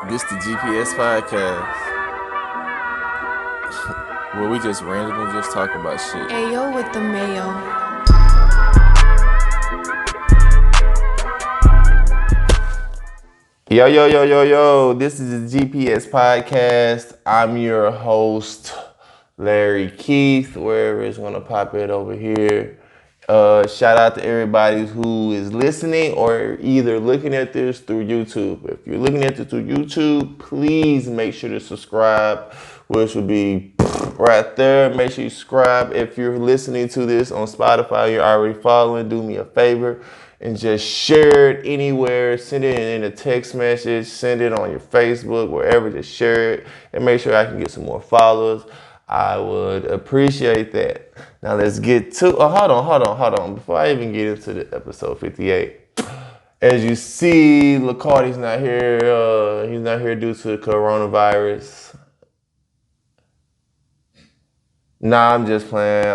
This the GPS podcast where we just randomly just talk about shit. Ayo with the mayo. Yo. This is the GPS podcast. I'm your host, Larry Keith, wherever it's going to pop it over here. Shout out to everybody who is listening or either looking at this through YouTube. If you're looking at this through YouTube, please make sure to subscribe, which would be right there. Make sure you subscribe. If you're listening to this on Spotify, you're already following, do me a favor and just share it anywhere. Send it in a text message, send it on your Facebook, wherever, just share it and make sure I can get some more followers. I would appreciate that. Now let's get to, hold on. Before I even get into the episode 58. As you see, LaCarty's not here. He's not here due to coronavirus. Nah, I'm just playing.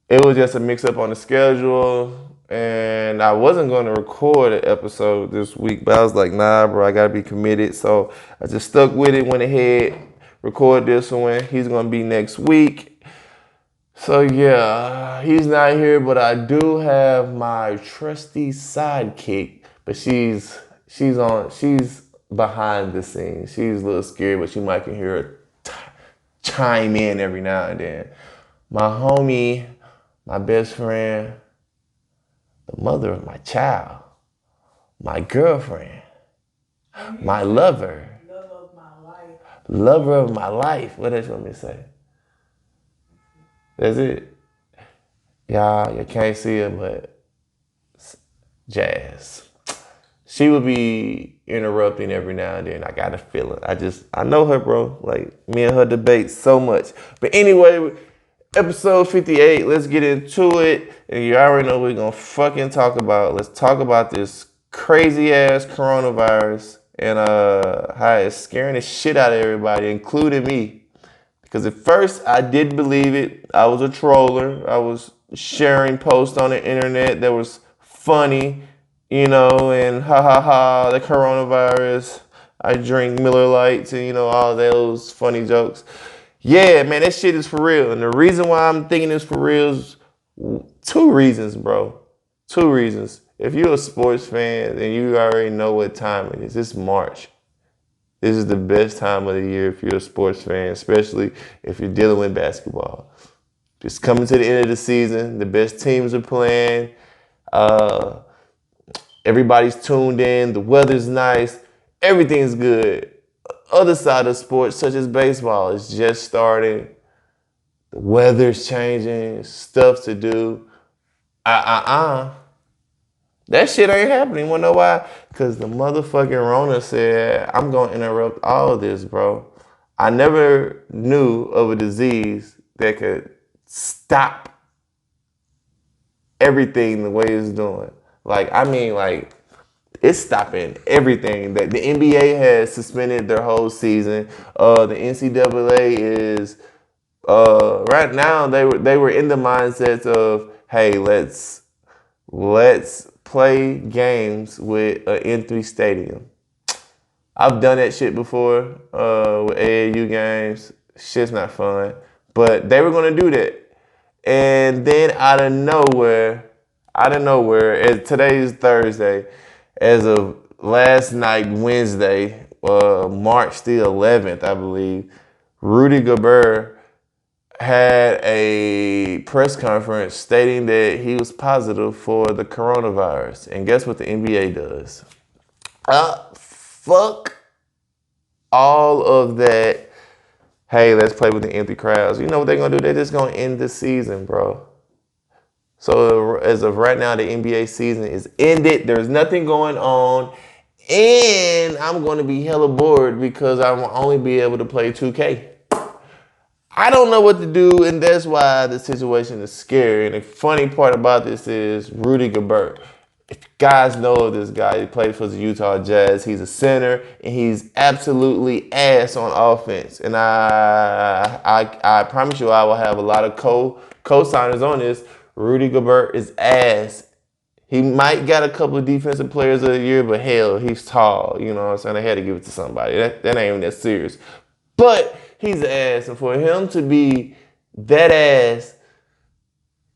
It was just a mix up on the schedule. And I wasn't going to record an episode this week, but I was like, nah, bro, I got to be committed. So I just stuck with it, went ahead, record this one. He's going to be next week. So yeah, he's not here, but I do have my trusty sidekick, but she's behind the scenes. She's a little scared, but you might can hear her chime in every now and then. My homie, my best friend, the mother of my child, my girlfriend, my lover. Lover of my life. What else you want me to say? That's it. Y'all, you can't see her, but Jazz. She would be interrupting every now and then. I got a feeling. I know her, bro. Like, me and her debate so much. But anyway, episode 58, let's get into it. And you already know what we're going to fucking talk about. Let's talk about this crazy ass coronavirus and how it's scaring the shit out of everybody, including me. Because at first, I didn't believe it. I was a troller. I was sharing posts on the internet that was funny, and the coronavirus. I drink Miller Lights and, all those funny jokes. Yeah, man, that shit is for real. And the reason why I'm thinking it's for real is two reasons, bro. Two reasons. If you're a sports fan, then you already know what time it is. It's March. This is the best time of the year if you're a sports fan, especially if you're dealing with basketball. Just coming to the end of the season. The best teams are playing. Everybody's tuned in. The weather's nice. Everything's good. Other side of sports, such as baseball, is just starting. The weather's changing. Stuff to do. That shit ain't happening. You wanna know why? Because the motherfucking Rona said, I'm gonna interrupt all of this, bro. I never knew of a disease that could stop everything the way it's doing. It's stopping everything. That the NBA has suspended their whole season. The NCAA is right now they were in the mindsets of, hey, let's play games with an empty stadium. I've done that shit before with AAU games. Shit's not fun. But they were gonna do that. And then out of nowhere, today's Thursday, as of last night, Wednesday, March the 11th, I believe, Rudy Gobert had a press conference stating that he was positive for the coronavirus. And guess what the NBA does? Fuck all of that. Hey, let's play with the empty crowds. You know what they're going to do? They're just going to end the season, bro. So as of right now, the NBA season is ended. There's nothing going on. And I'm going to be hella bored because I will only be able to play 2K. I don't know what to do, and that's why the situation is scary. And the funny part about this is Rudy Gobert. If you guys know of this guy, he played for the Utah Jazz. He's a center, and he's absolutely ass on offense. And I promise you I will have a lot of co-signers on this. Rudy Gobert is ass. He might got a couple of defensive players of the year, but hell, he's tall. You know what I'm saying? They had to give it to somebody. That ain't even that serious. But he's an ass. And for him to be that ass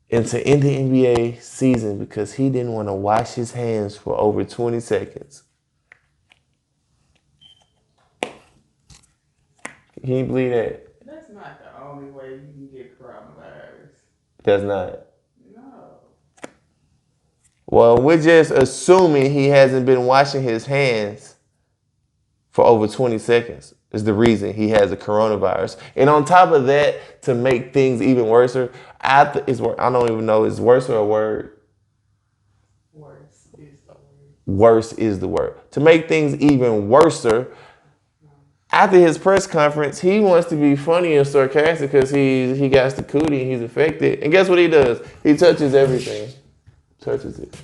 and to end the NBA season because he didn't want to wash his hands for over 20 seconds. Can you believe that? That's not the only way you can get coronavirus. That's not. No. Well, we're just assuming he hasn't been washing his hands for over 20 seconds is the reason he has a coronavirus. And on top of that, to make things even worse, I don't even know, is worse or a word? Worse is the word. Worse is the word. To make things even worser, after his press conference, he wants to be funny and sarcastic because he got the cootie and he's affected. And guess what he does? He touches everything. Touches it.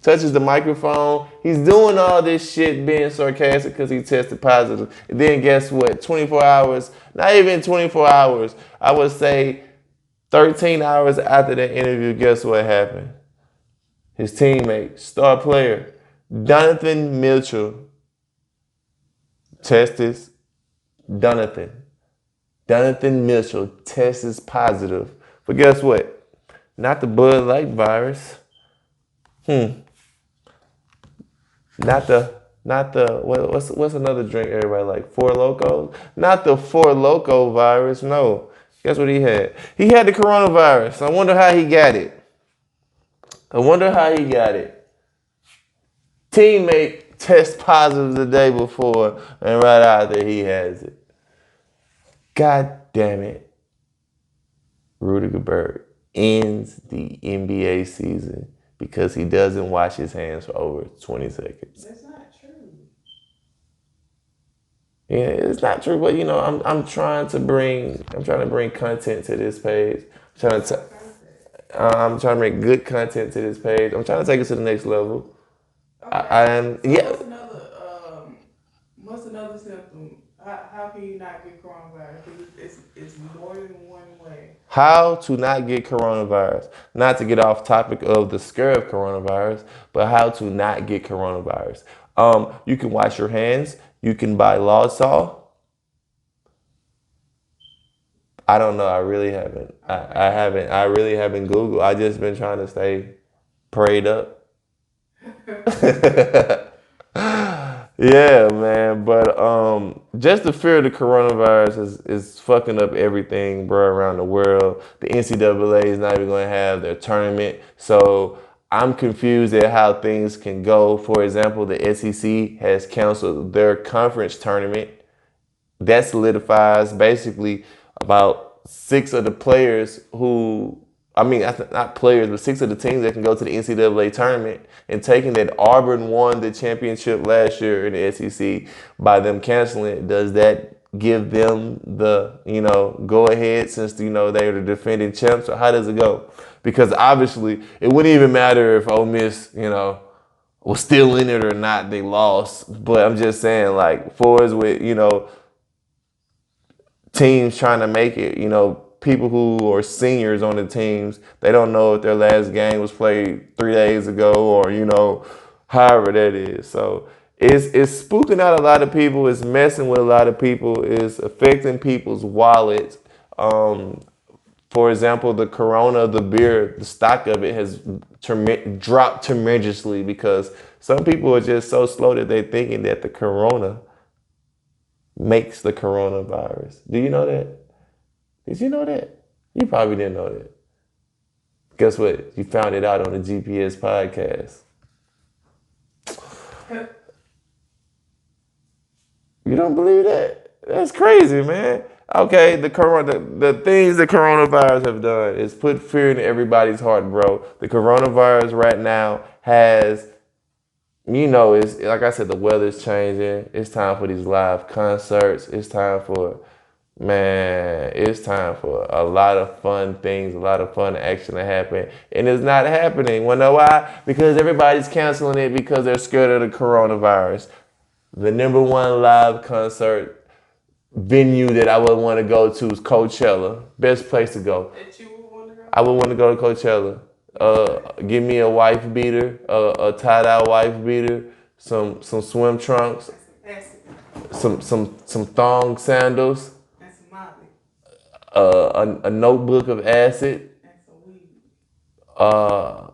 Touches the microphone. He's doing all this shit being sarcastic because he tested positive. And then guess what? 24 hours, not even 24 hours, I would say 13 hours after that interview, guess what happened? His teammate, star player, Donovan Mitchell, Donovan Mitchell tests positive. But guess what? Not the Bud Light virus. Not the what's another drink everybody like? Four Loko? Not the Four Loko virus. No. Guess what he had? He had the coronavirus. I wonder how he got it. Teammate test positive the day before, and right after he has it. God damn it. Rudy Gobert ends the NBA season because he doesn't wash his hands for over 20 seconds. That's not true. Yeah, it's not true, but I'm trying to bring content to this page. I'm trying to bring good content to this page. I'm trying to take it to the next level. Okay. What's another symptom? How can you not get coronavirus? Because it's more than one way. How to not get coronavirus. Not to get off topic of the scare of coronavirus, but how to not get coronavirus. You can wash your hands. You can buy Lysol. I don't know. I really haven't. I really haven't Googled. I just been trying to stay prayed up. Yeah, man. But just the fear of the coronavirus is fucking up everything, bro, around the world. The NCAA is not even going to have their tournament. So I'm confused at how things can go. For example, the SEC has canceled their conference tournament. That solidifies basically about 6 of the players not players, but 6 of the teams that can go to the NCAA tournament. And taking that Auburn won the championship last year in the SEC by them canceling it, does that give them the, go ahead since, they're the defending champs? Or how does it go? Because obviously it wouldn't even matter if Ole Miss, was still in it or not, they lost. But I'm just saying, like, for us with, teams trying to make it, people who are seniors on the teams, they don't know if their last game was played 3 days ago or, however that is. So it's spooking out a lot of people. It's messing with a lot of people. It's affecting people's wallets. For example, the Corona, the beer, the stock of it has dropped tremendously because some people are just so slow that they're thinking that the Corona makes the coronavirus. Do you know that? Did you know that? You probably didn't know that. Guess what? You found it out on the GPS podcast. You don't believe that? That's crazy, man. Okay, the things the coronavirus have done is put fear in everybody's heart, bro. The coronavirus right now has, it's like I said, the weather's changing. It's time for these live concerts. It's time for a lot of fun things, a lot of fun action to happen. And it's not happening. Wanna know why? Because everybody's canceling it because they're scared of the coronavirus. The number one live concert venue that I would want to go to is Coachella. Best place to go. That you would want to go? I would want to go to Coachella. Give me a wife beater, a tie-dye wife beater, some swim trunks, some thong sandals, and some Molly, a notebook of acid, and some weed. uh,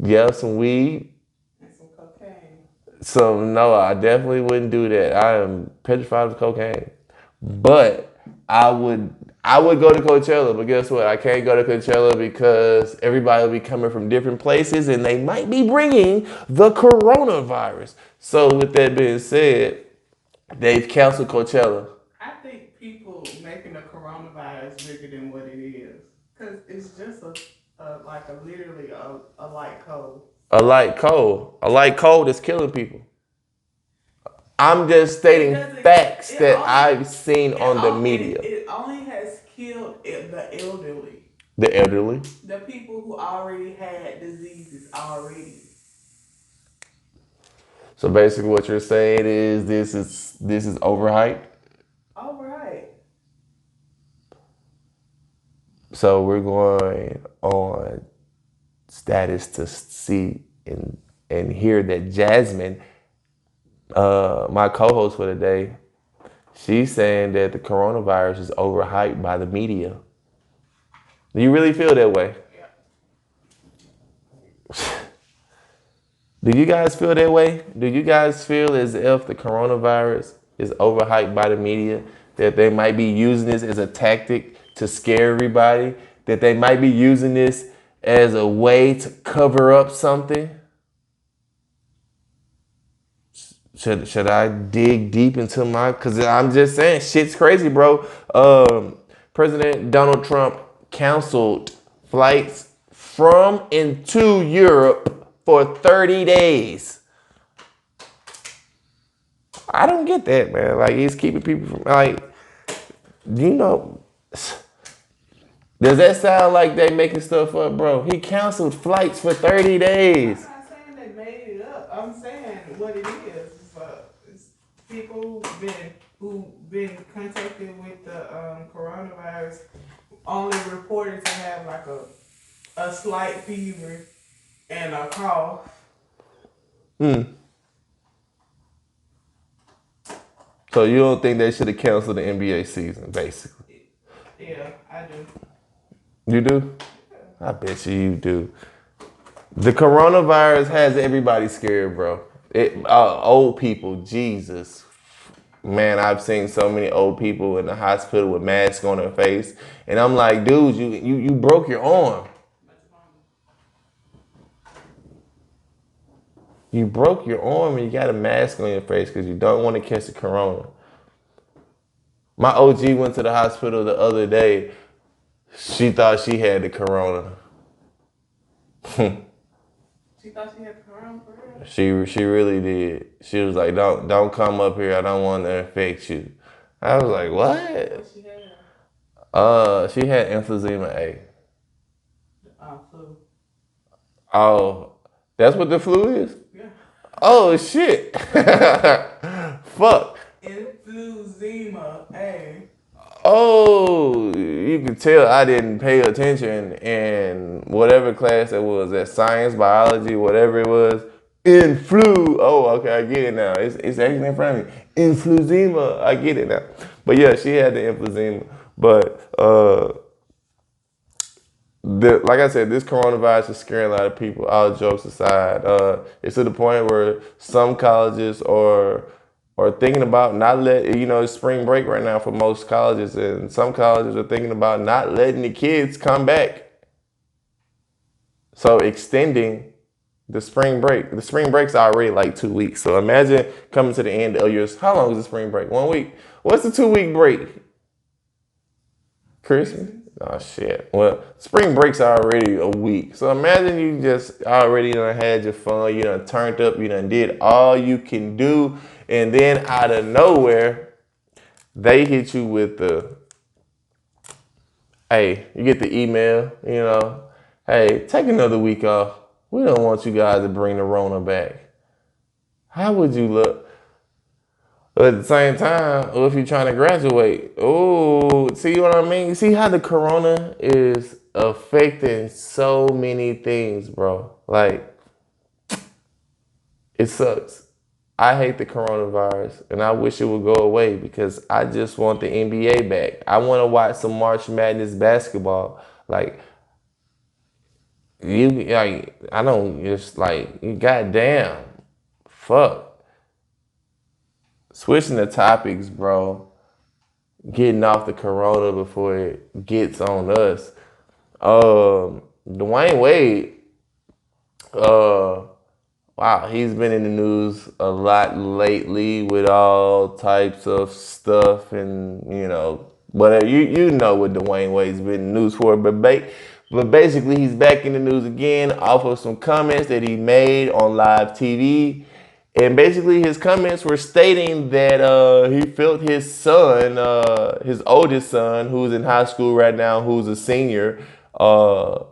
yeah, some weed. And some cocaine. So no, I definitely wouldn't do that. I am petrified of cocaine. But I would go to Coachella, but guess what? I can't go to Coachella because everybody will be coming from different places and they might be bringing the coronavirus. So with that being said, they've canceled Coachella. I think people making the coronavirus bigger than what it is, cause it's just literally a light cold. A light cold is killing people. I'm just stating facts that I've seen on the media. It only has killed the elderly, The elderly. the people who already had diseases already. So basically, what you're saying is this is overhyped. All right. So we're going on status to see and hear that Jasmine, my co-host for the day, she's saying that the coronavirus is overhyped by the media. Do you really feel that way? Do you guys feel that way? Do you guys feel as if the coronavirus is overhyped by the media? That they might be using this as a tactic to scare everybody? That they might be using this as a way to cover up something? Should I dig deep into because I'm just saying, shit's crazy, bro. President Donald Trump canceled flights from and to Europe for 30 days. I don't get that, man. Like, he's keeping people from, like, you know, does that sound like they making stuff up, bro? He canceled flights for 30 days. I'm not saying they made it up. I'm saying what it is. It's people who've been contacted with the coronavirus only reported to have like a slight fever and a cough. So you don't think they should have canceled the NBA season, basically? Yeah, I do. You do? I bet you do. The coronavirus has everybody scared, bro. Old people, Jesus. Man, I've seen so many old people in the hospital with masks on their face. And I'm like, dude, you broke your arm. You broke your arm and you got a mask on your face because you don't want to catch the corona. My OG went to the hospital the other day. She thought she had the corona. She thought she had the corona for real? She really did. She was like, don't come up here. I don't want to infect you. I was like, what? What she had? She had emphysema A. Flu. Oh, that's what the flu is? Yeah. Oh, shit. Fuck. Emphysema A. Oh, you can tell I didn't pay attention in whatever class it was, at science, biology, whatever it was. Influ. Oh, okay, I get it now. It's actually in front of me. Emphysema. I get it now. But yeah, she had the emphysema. But like I said, this coronavirus is scaring a lot of people. All jokes aside, it's to the point where some colleges are thinking about not it's spring break right now for most colleges, and some colleges are thinking about not letting the kids come back. So extending the spring break. The spring break's already like 2 weeks. So imagine coming to the end of yours. How long is the spring break? 1 week. What's the 2-week break? Christmas? Oh, shit. Well, spring break's already a week. So imagine you just already done had your fun. You done turned up. You done did all you can do. And then out of nowhere, they hit you with hey, you get the email, hey, take another week off. We don't want you guys to bring the Rona back. How would you look? But at the same time, what if you're trying to graduate? Oh, see what I mean? See how the corona is affecting so many things, bro. Like, it sucks. I hate the coronavirus and I wish it would go away because I just want the NBA back. I want to watch some March Madness basketball. Like, I don't just like, goddamn, fuck. Switching the topics, bro. Getting off the corona before it gets on us. Dwyane Wade, uh, wow, he's been in the news a lot lately with all types of stuff, and whatever. You know what Dwyane Wade's been in the news for, but basically he's back in the news again off of some comments that he made on live TV. And basically, his comments were stating that he felt his son, his oldest son, who's in high school right now, who's a senior,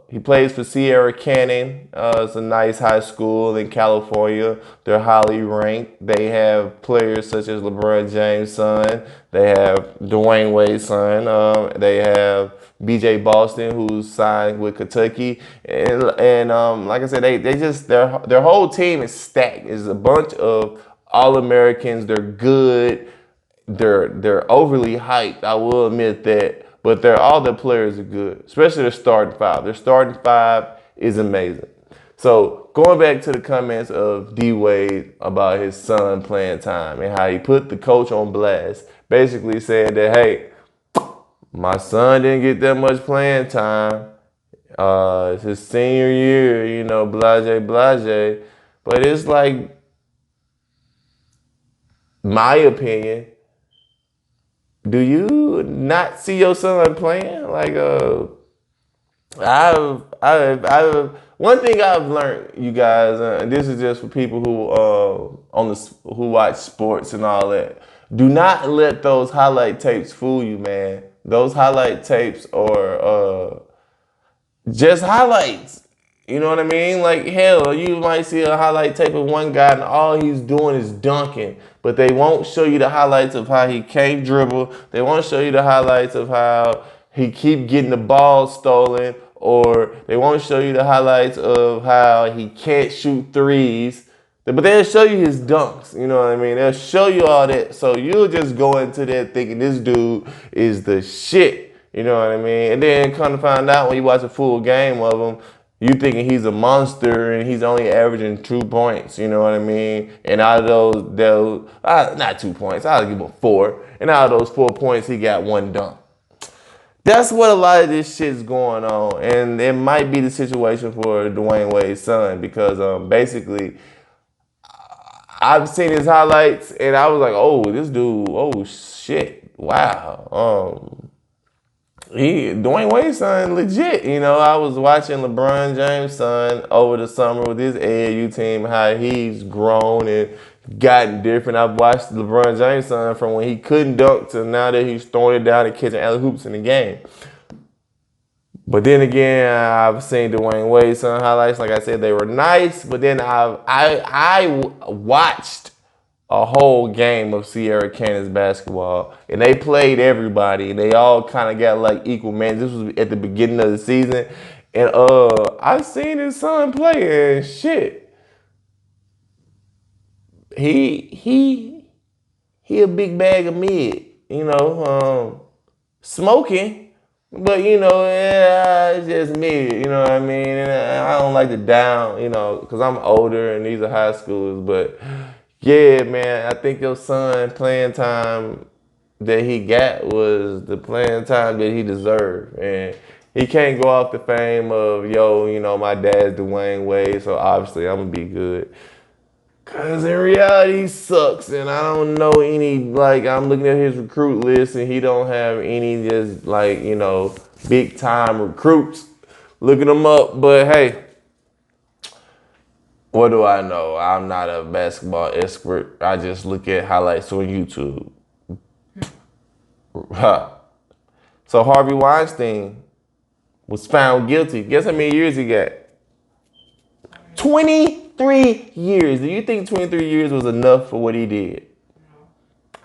he plays for Sierra Canyon. It's a nice high school in California. They're highly ranked. They have players such as LeBron James' son. They have Dwyane Wade's son. They have BJ Boston, who's signed with Kentucky, and like I said, they just their whole team is stacked. It's a bunch of All Americans. They're good. They're overly hyped. I will admit that, but all their players are good, especially their starting five. Their starting five is amazing. So going back to the comments of DWade about his son playing time and how he put the coach on blast, basically saying that, hey, my son didn't get that much playing time. It's his senior year, blase, blase. But it's like, my opinion, do you not see your son playing? Like, one thing I've learned, you guys, and this is just for people who watch sports and all that. Do not let those highlight tapes fool you, man. Those highlight tapes are just highlights. You know what I mean? Like, hell, you might see a highlight tape of one guy and all he's doing is dunking, but they won't show you the highlights of how he can't dribble. They won't show you the highlights of how he keep getting the ball stolen, or they won't show you the highlights of how he can't shoot threes. But they'll show you his dunks, you know what I mean? They'll show you all that. So you'll just go into that thinking this dude is the shit, you know what I mean? And then come to find out when you watch a full game of him, you thinking he's a monster and he's only averaging 2 points, you know what I mean? And out of those not 2 points, I'll give him 4. And out of those 4 points, he got 1 dunk. That's what a lot of this shit's going on. And it might be the situation for Dwyane Wade's son because basically, I've seen his highlights and I was like, oh, this dude, oh shit, wow. Dwyane Wade's son, legit. I was watching LeBron James' son over the summer with his AAU team, how he's grown and gotten different. I've watched LeBron James' son from when he couldn't dunk to now that he's throwing it down and catching alley hoops in the game. But then again, I've seen Dwyane Wade's son highlights. Like I said, they were nice. But then I watched a whole game of Sierra Canyon's basketball, and they played everybody, and they all kind of got like equal minutes. This was at the beginning of the season, and I seen his son play, and shit, he a big bag of mid, smoking. But yeah, it's just me, you know what I mean? And I don't like to down, because I'm older and these are high schoolers. But yeah, man, I think your son playing time that he got was the playing time that he deserved. And he can't go off the fame of, my dad's Dwyane Wade, so obviously I'm gonna be good. Cause in reality, he sucks, and I don't know any. Like, I'm looking at his recruit list, and he don't have any just like big time recruits. Looking them up, but hey, what do I know? I'm not a basketball expert. I just look at highlights on YouTube. So Harvey Weinstein was found guilty. Guess how many years he got? 23 years. Do you think 23 years was enough for what he did?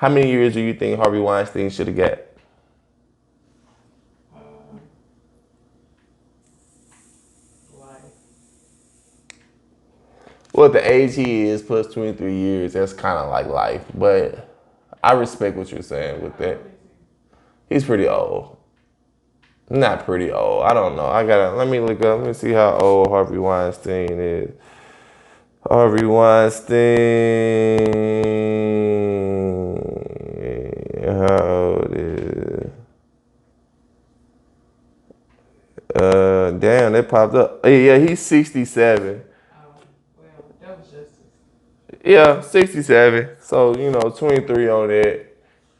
How many years do you think Harvey Weinstein should have got? Life. Well, at the age he is, plus 23 years, that's kind of like life. But I respect what you're saying with that. He's pretty old. Not pretty old. I don't know. Let me look up. Let me see how old Harvey Weinstein is. Harvey Weinstein. How old is? Damn, that popped up. Yeah, he's 67. Well, that was justice. Yeah, 67. So, 23 on that.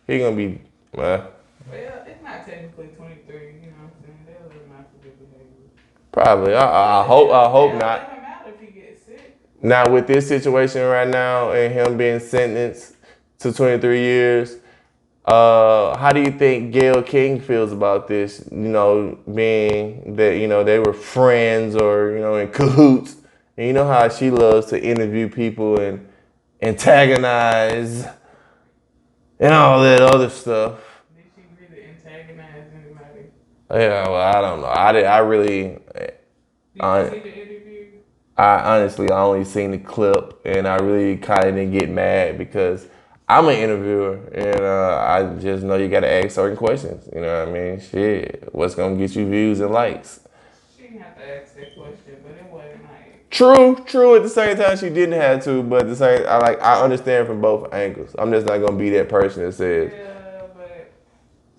He gonna be, Well, it's not technically 23, you know what I'm saying? They'll let him out for good behavior. probably. I hope not. Let him out if he gets sick. Now with this situation right now and him being sentenced to 23 years, how do you think Gayle King feels about this? Being that, they were friends or, in cahoots. And you know how she loves to interview people and antagonize and all that other stuff. Did she really antagonize anybody? Yeah, well, I don't know. I really, Did you see the interview? I honestly only seen the clip, and I really kind of didn't get mad because I'm an interviewer, and I just know you got to ask certain questions. You know what I mean? Shit, what's gonna get you views and likes? She didn't have to ask that question, but it wasn't like. True. At the same time, she didn't have to, but at the same, I understand from both angles. I'm just not gonna be that person that says. Yeah, but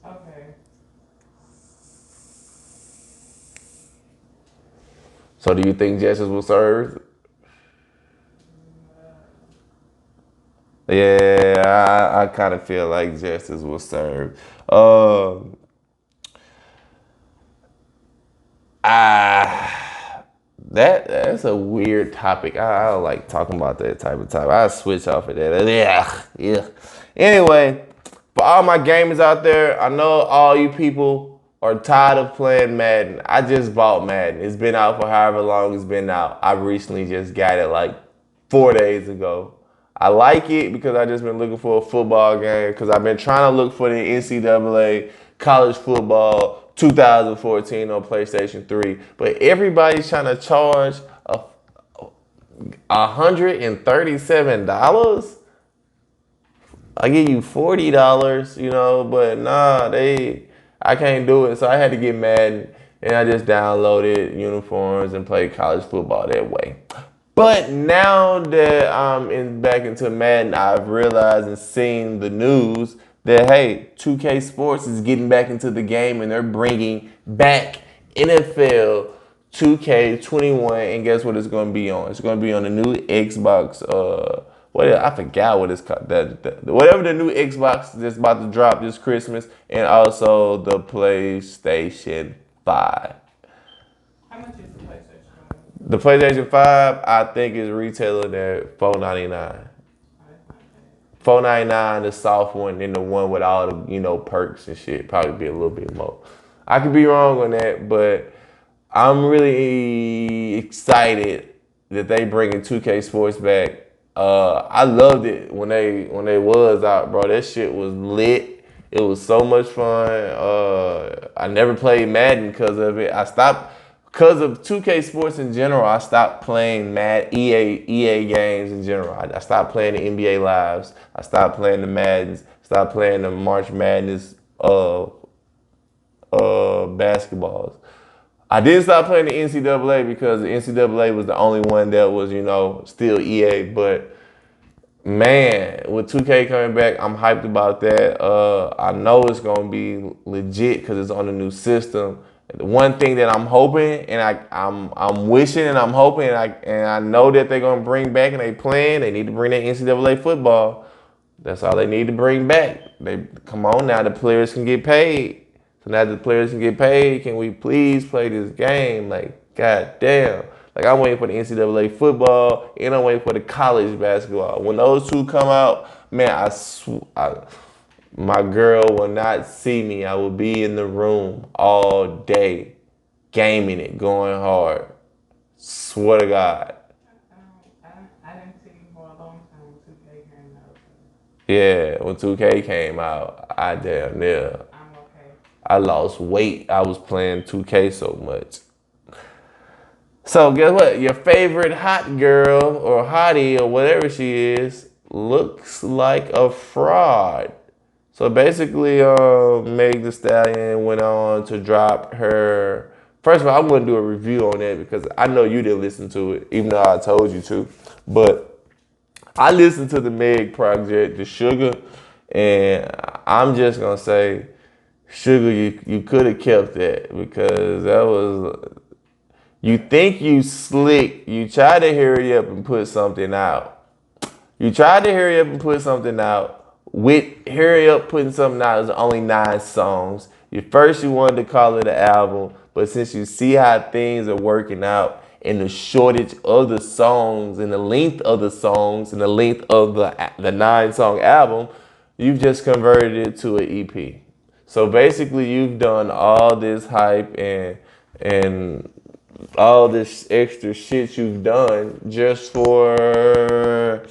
okay. So, do you think justice was served? Yeah, I kind of feel like justice was served. I that's a weird topic. I don't like talking about that type of topic. I switch off of that. Yeah. Anyway, for all my gamers out there, I know all you people are tired of playing Madden. I just bought Madden. It's been out for however long it's been out. I recently just got it like 4 days ago. I like it because I just been looking for a football game because I've been trying to look for the NCAA college football 2014 on PlayStation 3. But everybody's trying to charge $137. I give you $40, but nah, I can't do it. So I had to get Madden and I just downloaded uniforms and played college football that way. But now that back into Madden, I've realized and seen the news that, hey, 2K Sports is getting back into the game and they're bringing back NFL 2K21. And guess what it's going to be on? It's going to be on the new Xbox. I forgot what it's called. Whatever the new Xbox that's about to drop this Christmas, and also the PlayStation 5. How much is the PlayStation 5? The PlayStation 5, I think, is retailing at $499. $499, the soft one, and the one with all the perks and shit probably be a little bit more. I could be wrong on that, but I'm really excited that they bringing 2K Sports back. I loved it when they was out, bro. That shit was lit. It was so much fun. I never played Madden because of it. I stopped. Because of 2K Sports in general, I stopped playing EA games in general. I stopped playing the NBA Lives. I stopped playing the Maddens. Stopped playing the March Madness basketballs. I didn't stop playing the NCAA because the NCAA was the only one that was, still EA. But man, with 2K coming back, I'm hyped about that. I know it's gonna be legit because it's on the new system. The one thing that I'm hoping and I'm wishing and I'm hoping and I know that they're gonna bring back and they need to bring that NCAA football. That's all they need to bring back. They come on now, the players can get paid. So now the players can get paid. Can we please play this game? Like, goddamn. Like, I'm waiting for the NCAA football and I'm waiting for the college basketball. When those two come out, man, my girl will not see me. I will be in the room all day, gaming it, going hard. Swear to God. I didn't see you for a long time. 2K came out. Yeah, when 2K came out, I damn near I'm okay. I lost weight. I was playing 2K so much. So guess what? Your favorite hot girl or hottie or whatever she is looks like a fraud. So basically, Meg The Stallion went on to drop her. First of all, I'm gonna do a review on it because I know you didn't listen to it, even though I told you to. But I listened to the Meg project, the Sugar, and I'm just gonna say, Sugar, you could have kept that because that was. You think you slick. You try to hurry up and put something out. You tried to hurry up and put something out. With hurry up putting something out is only 9 songs. At first you wanted to call it an album, but since you see how things are working out and the shortage of the songs and the length of the songs and the length of the 9 song album, you've just converted it to an EP. So basically you've done all this hype and all this extra shit you've done just for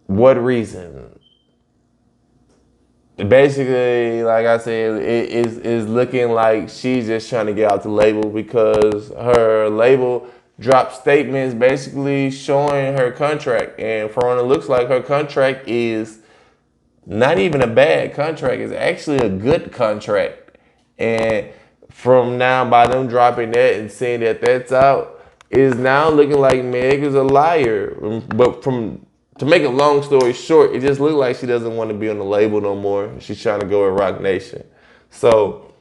what reason? Basically, like I said, it is looking like she's just trying to get out the label because her label dropped statements basically showing her contract. And for Rona, looks like her contract is not even a bad contract. It's actually a good contract. And from now, by them dropping that and saying that that's out, is now looking like Meg is a liar. But to make a long story short, it just looked like she doesn't want to be on the label no more. She's trying to go with Rock Nation. So,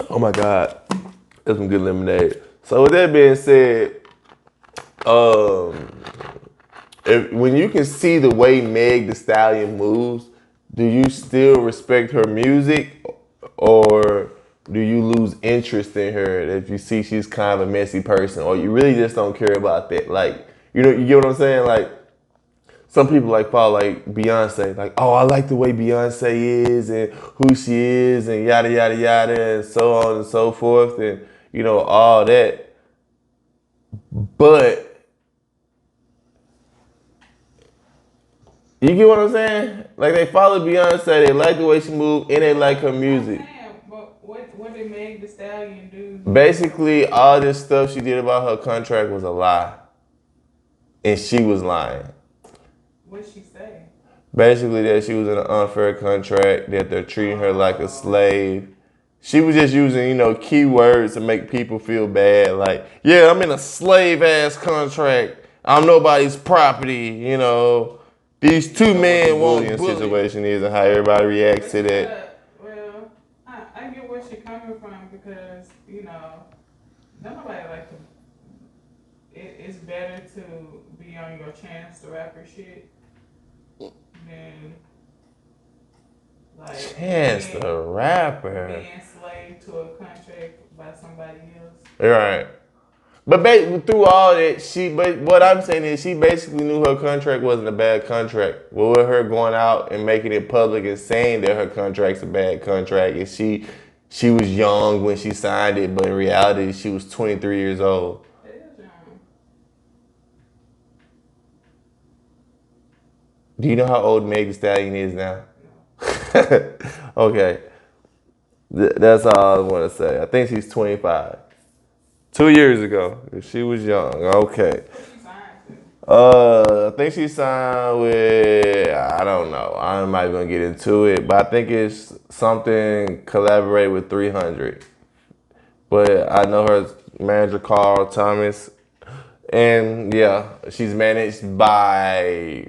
oh my God, that's some good lemonade. So with that being said, um, when you can see the way Meg The Stallion moves, do you still respect her music, or do you lose interest in her if you see she's kind of a messy person, or you really just don't care about that? Like, you get what I'm saying? Like, some people like follow like Beyonce, like, oh, I like the way Beyonce is and who she is and yada yada yada and so on and so forth and all that. But you get what I'm saying? Like they follow Beyonce, they like the way she moves, and they like her I'm music. saying, but what did Meg The Stallion do? Basically, all this stuff she did about her contract was a lie, and she was lying. What'd she say? Basically, that she was in an unfair contract, that they're treating her like a slave. She was just using, keywords to make people feel bad. Like, yeah, I'm in a slave ass contract. I'm nobody's property. These two men won't bully. Situation is and how everybody reacts to that. Well, I get where she's coming from because don't nobody like to. It's better to be on your Chance the Rapper shit than like Chance the Rapper. being slave to a contract by somebody else. Right. But through all that, but what I'm saying is she basically knew her contract wasn't a bad contract. Well, with her going out and making it public and saying that her contract's a bad contract, and she was young when she signed it, but in reality, she was 23 years old. It is young. Do you know how old Meg The Stallion is now? No. Okay. That's all I want to say. I think she's 25. 2 years ago, if she was young. Okay. What she signed to? I think she signed with, I don't know. I'm not even gonna get into it, but I think it's something collaborate with 300. But I know her manager Carl Thomas, and yeah, she's managed by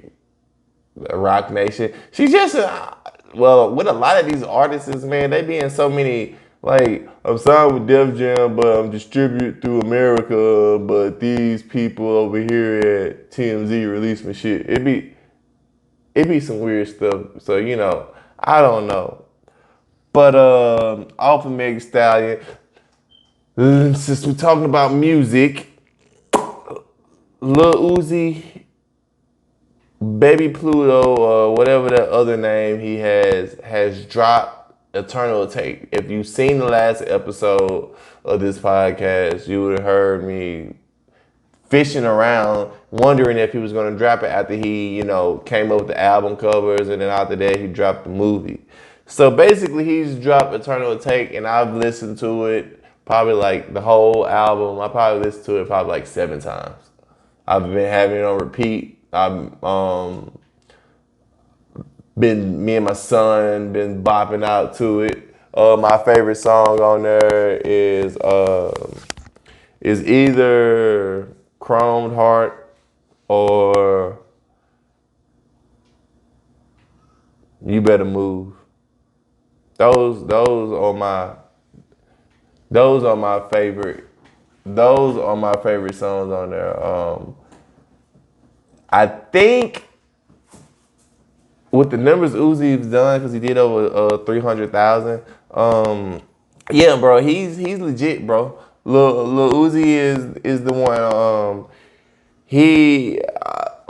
Rock Nation. She's just with a lot of these artists, man, they be in so many. Like, I'm signed with Def Jam, but I'm distributed through America. But these people over here at TMZ release my shit. It be some weird stuff. So I don't know. But off of Meg Thee Stallion, since we're talking about music, Lil Uzi, Baby Pluto, or whatever that other name he has dropped Eternal Take. If you've seen the last episode of this podcast, you would have heard me fishing around, wondering if he was going to drop it after he, came up with the album covers, and then after that he dropped the movie. So basically, he's dropped Eternal Take, and I've listened to it probably like the whole album. I probably listened to it probably like 7 times. I've been having it on repeat. I've been me and my son been bopping out to it. My favorite song on there is either Chromed Heart or You Better Move. Those are my favorite. Those are my favorite songs on there. I think with the numbers Uzi's done, because he did over 300,000. Yeah, bro, he's legit, bro. Lil Uzi is the one. He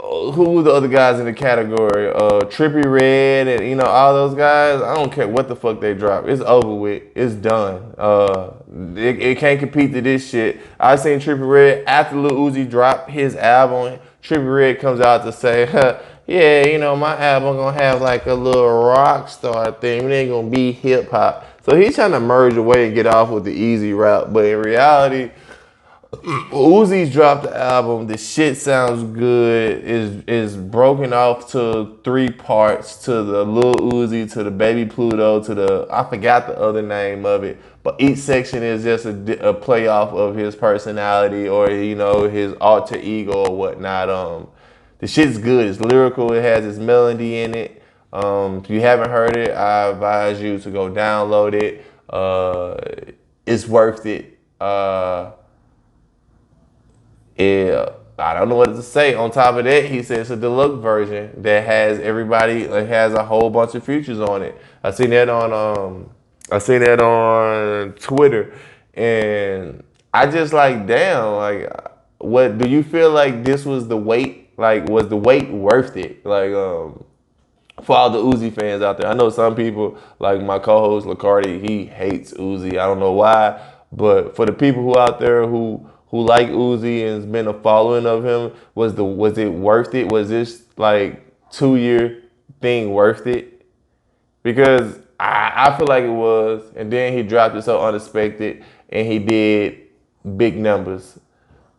who were the other guys in the category? Trippie Redd and all those guys. I don't care what the fuck they drop. It's over with. It's done. It can't compete to this shit. I seen Trippie Redd after Lil Uzi dropped his album. Trippie Redd comes out to say, yeah, my album gonna have like a little rock star thing. It ain't gonna be hip hop. So he's trying to merge away and get off with the easy route. But in reality, Uzi's dropped the album. The shit sounds good. Is broken off to 3 parts, to the Lil Uzi, to the Baby Pluto, to the I forgot the other name of it. But each section is just a play off of his personality or his alter ego or whatnot. The shit's good. It's lyrical. It has its melody in it. If you haven't heard it, I advise you to go download it. It's worth it. Yeah, I don't know what to say. On top of that, he said it's a deluxe version that has everybody. It has a whole bunch of features on it. I seen that on Twitter, and I just like, damn. Like, what do you feel like this was the wait? Like, was the wait worth it? Like, for all the Uzi fans out there, I know some people like my co-host Lacardi. He hates Uzi. I don't know why, but for the people who out there who like Uzi and has been a following of him, was it worth it? Was this like 2-year thing worth it? Because I feel like it was, and then he dropped it so unexpected, and he did big numbers.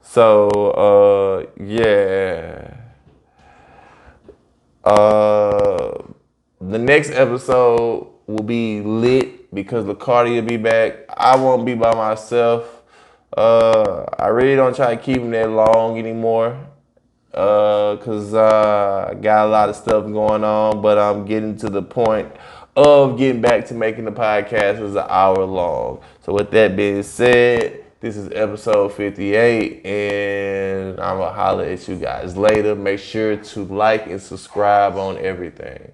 So yeah. The next episode will be lit because Lacardi will be back. I won't be by myself. I really don't try to keep them that long anymore because I got a lot of stuff going on, but I'm getting to the point of getting back to making the podcast as an hour long. So with that being said, this is episode 58, and I'm going to holler at you guys later. Make sure to like and subscribe on everything.